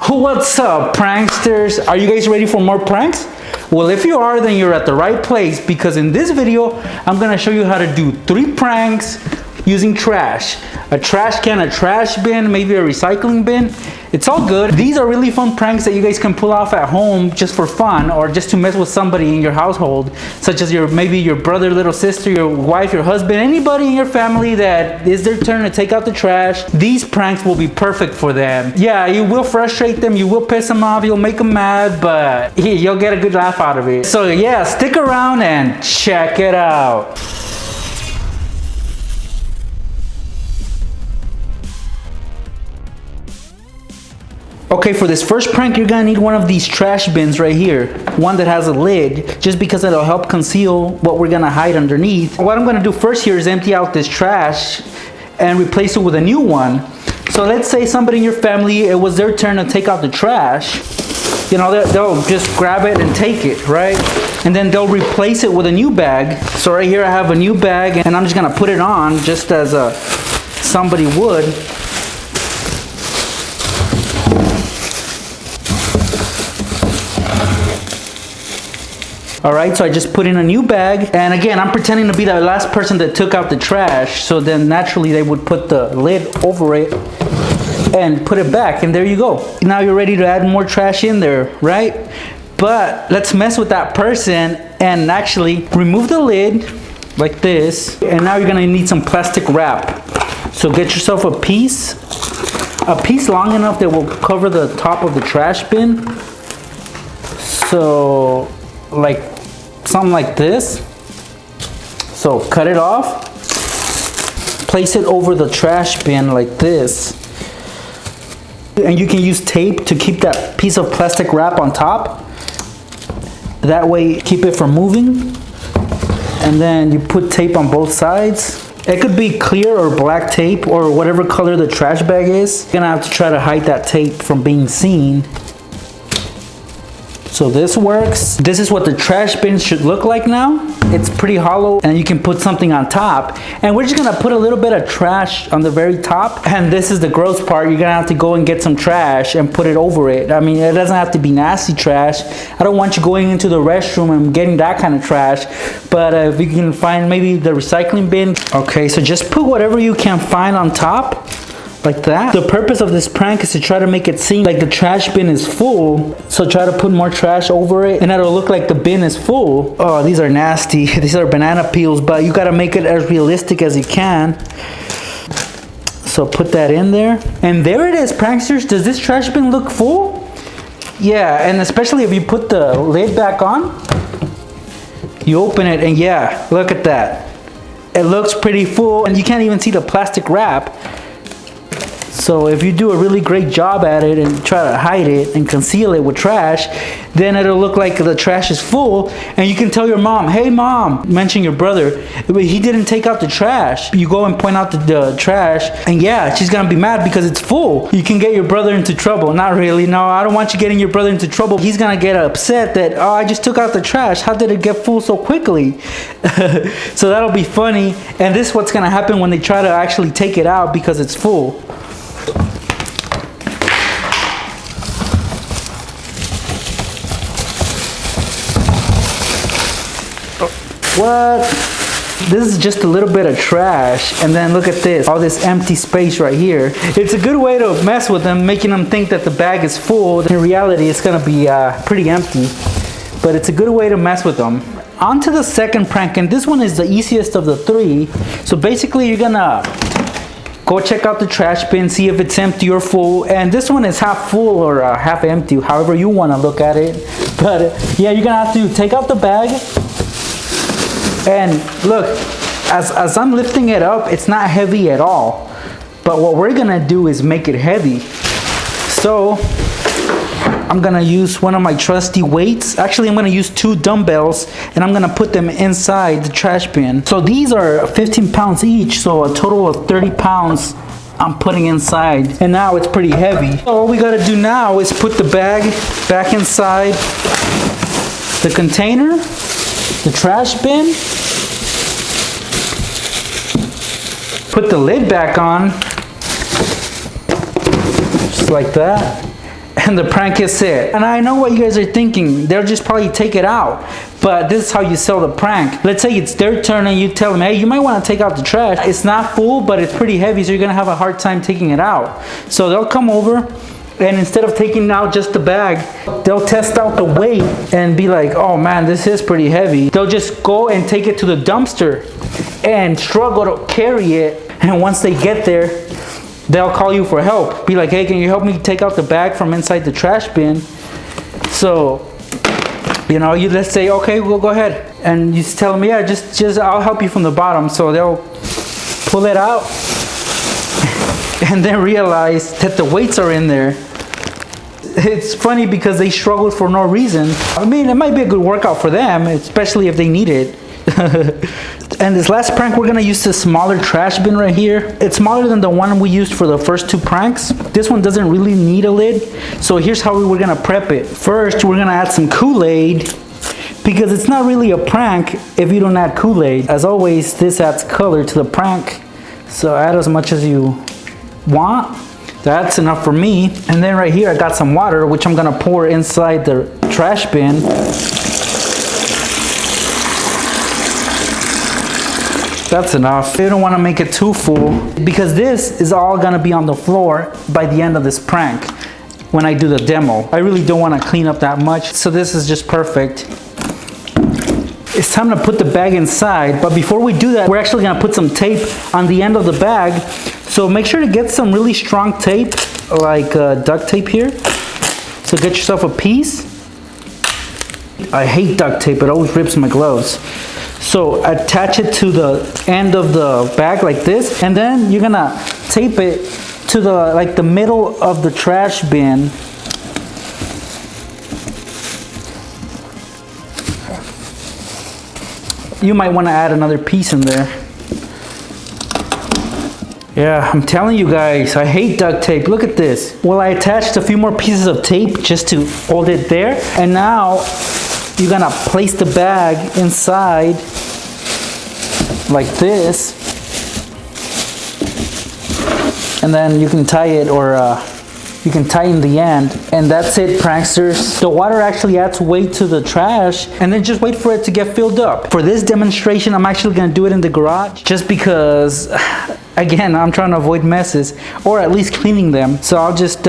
What's up, pranksters? Are you guys ready for more pranks? Well, if you are, then you're at the right place, because in this video I'm gonna show you how to do 3 pranks using trash. A trash can, a trash bin, maybe a recycling bin. It's all good. These are really fun pranks that you guys can pull off at home just for fun, or just to mess with somebody in your household, such as maybe your brother, little sister, your wife, your husband, anybody in your family that is their turn to take out the trash. These pranks will be perfect for them. Yeah, you will frustrate them, you will piss them off, you'll make them mad, but you'll get a good laugh out of it. So yeah, stick around and check it out. Okay, for this first prank, you're gonna need one of these trash bins right here. One that has a lid, just because it'll help conceal what we're gonna hide underneath. What I'm gonna do first here is empty out this trash and replace it with a new one. So let's say somebody in your family, it was their turn to take out the trash. You know, they'll just grab it and take it, right? And then they'll replace it with a new bag. So right here I have a new bag, and I'm just gonna put it on just as somebody would. Alright, so I just put in a new bag, and again, I'm pretending to be the last person that took out the trash, so then naturally they would put the lid over it and put it back, and there you go. Now you're ready to add more trash in there, right? But let's mess with that person and actually remove the lid like this, and now you're gonna need some plastic wrap. So get yourself a piece long enough that will cover the top of the trash bin. So like something like this. So cut it off, place it over the trash bin like this, and you can use tape to keep that piece of plastic wrap on top. That way keep it from moving. And then you put tape on both sides. It could be clear or black tape, or whatever color the trash bag is. You're gonna have to try to hide that tape from being seen. So this works. This is what the trash bin should look like now. It's pretty hollow, and you can put something on top. And we're just gonna put a little bit of trash on the very top. And this is the gross part. You're gonna have to go and get some trash and put it over it. I mean, it doesn't have to be nasty trash. I don't want you going into the restroom and getting that kind of trash. But if you can find maybe the recycling bin. Okay, so just put whatever you can find on top. Like that. The purpose of this prank is to try to make it seem like the trash bin is full. So try to put more trash over it, and it'll look like the bin is full. Oh, these are nasty. These are banana peels, but you gotta make it as realistic as you can. So put that in there. And there it is, pranksters. Does this trash bin look full? Yeah, and especially if you put the lid back on. You open it, and yeah, look at that. It looks pretty full, and you can't even see the plastic wrap. So if you do a really great job at it and try to hide it and conceal it with trash, then it'll look like the trash is full, and you can tell your mom, hey mom, mention your brother, he didn't take out the trash. You go and point out the trash, and yeah, she's gonna be mad because it's full. You can get your brother into trouble. Not really, no, I don't want you getting your brother into trouble. He's gonna get upset that, oh, I just took out the trash. How did it get full so quickly? So that'll be funny, and this is what's gonna happen when they try to actually take it out because it's full. What? This is just a little bit of trash, and then look at this, all this empty space right here. It's a good way to mess with them, making them think that the bag is full. In reality, it's gonna be pretty empty, but it's a good way to mess with them. On to the second prank, and this one is the easiest of the 3. So basically, you're gonna go check out the trash bin, see if it's empty or full. And this one is half full or half empty, however you want to look at it. But yeah, you're gonna have to take out the bag. And look, as I'm lifting it up, it's not heavy at all. But what we're gonna do is make it heavy. So I'm gonna use one of my trusty weights. Actually, I'm gonna use 2 dumbbells, and I'm gonna put them inside the trash bin. So these are 15 pounds each, so a total of 30 pounds I'm putting inside. And now it's pretty heavy. So all we gotta do now is put the bag back inside the container, the trash bin, put the lid back on, just like that. and the prank is set. And I know what you guys are thinking. They'll just probably take it out. But this is how you sell the prank. Let's say it's their turn and you tell them, hey, you might want to take out the trash. It's not full, but it's pretty heavy, so you're gonna have a hard time taking it out. So they'll come over, and instead of taking out just the bag, they'll test out the weight and be like, oh man, this is pretty heavy. They'll just go and take it to the dumpster and struggle to carry it. And once they get there, they'll call you for help. Be like, hey, can you help me take out the bag from inside the trash bin? So, you know, you let's say, okay, we'll go ahead. And you tell them, yeah, just I'll help you from the bottom. So they'll pull it out and then realize that the weights are in there. It's funny because they struggled for no reason. I mean, it might be a good workout for them, especially if they need it. And this last prank, we're gonna use this smaller trash bin right here. It's smaller than the one we used for the first two pranks. This one doesn't really need a lid. So here's how we're gonna prep it. First, we're gonna add some Kool-Aid, because it's not really a prank if you don't add Kool-Aid. As always, this adds color to the prank. So add as much as you want. That's enough for me. And then right here, I got some water, which I'm gonna pour inside the trash bin. That's enough. You don't want to make it too full, because this is all gonna be on the floor by the end of this prank when I do the demo. I really don't want to clean up that much, so this is just perfect. It's time to put the bag inside, but before we do that, we're actually gonna put some tape on the end of the bag. So make sure to get some really strong tape, like duct tape here. So get yourself a piece. I hate duct tape, it always rips my gloves. So attach it to the end of the bag like this, and then you're gonna tape it to the middle of the trash bin. You might want to add another piece in there. Yeah, I'm telling you guys, I hate duct tape. Look at this. Well, I attached a few more pieces of tape just to hold it there. And now you're gonna place the bag inside like this. And then you can tie it, or you can tighten the end, and that's it, pranksters. The water actually adds weight to the trash, and then just wait for it to get filled up. For this demonstration, I'm actually gonna do it in the garage, just because, again, I'm trying to avoid messes, or at least cleaning them. So I'll just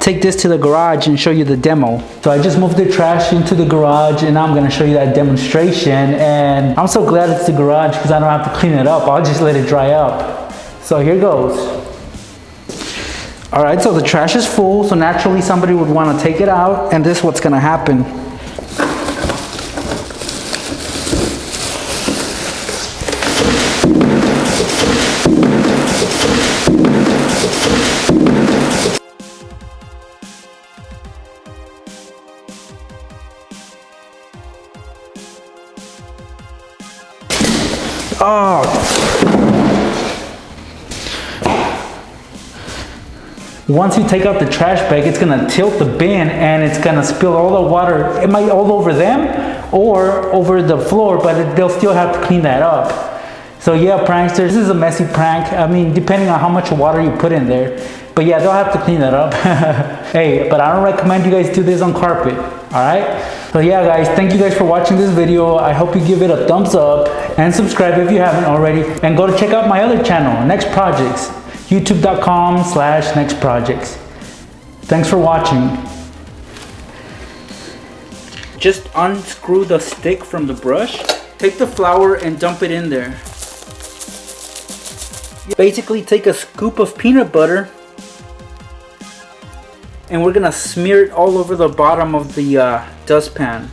take this to the garage and show you the demo. So I just moved the trash into the garage, and now I'm gonna show you that demonstration. And I'm so glad it's the garage, because I don't have to clean it up. I'll just let it dry up. So here goes. All right, so the trash is full, so naturally somebody would want to take it out, and this is what's going to happen. Once you take out the trash bag, it's gonna tilt the bin and it's gonna spill all the water. It might all over them or over the floor, but they'll still have to clean that up. So yeah, pranksters, this is a messy prank. I mean, depending on how much water you put in there. But yeah, they'll have to clean that up. Hey, but I don't recommend you guys do this on carpet, all right? So yeah, guys, thank you guys for watching this video. I hope you give it a thumbs up and subscribe if you haven't already. And go to check out my other channel, Next Projects. youtube.com/nextprojects. Thanks for watching. Just unscrew the stick from the brush. Take the flour and dump it in there. Basically take a scoop of peanut butter and we're gonna smear it all over the bottom of the dustpan.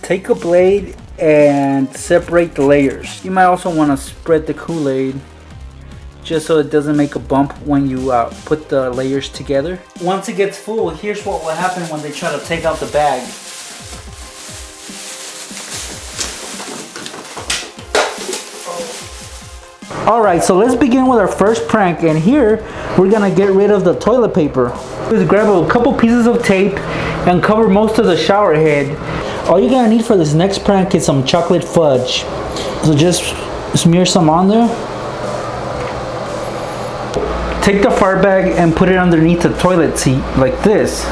Take a blade and separate the layers. You might also want to spread the Kool-Aid, just so it doesn't make a bump when you put the layers together. Once it gets full, here's what will happen when they try to take out the bag. Alright, so let's begin with our first prank, and here we're gonna get rid of the toilet paper. Just grab a couple pieces of tape and cover most of the shower head. All you're gonna need for this next prank is some chocolate fudge. So just smear some on there. Take the fart bag and put it underneath the toilet seat like this.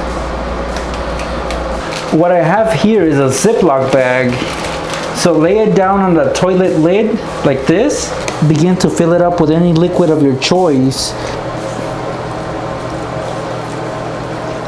what I have here is a Ziploc bag. So lay it down on the toilet lid like this. Begin to fill it up with any liquid of your choice.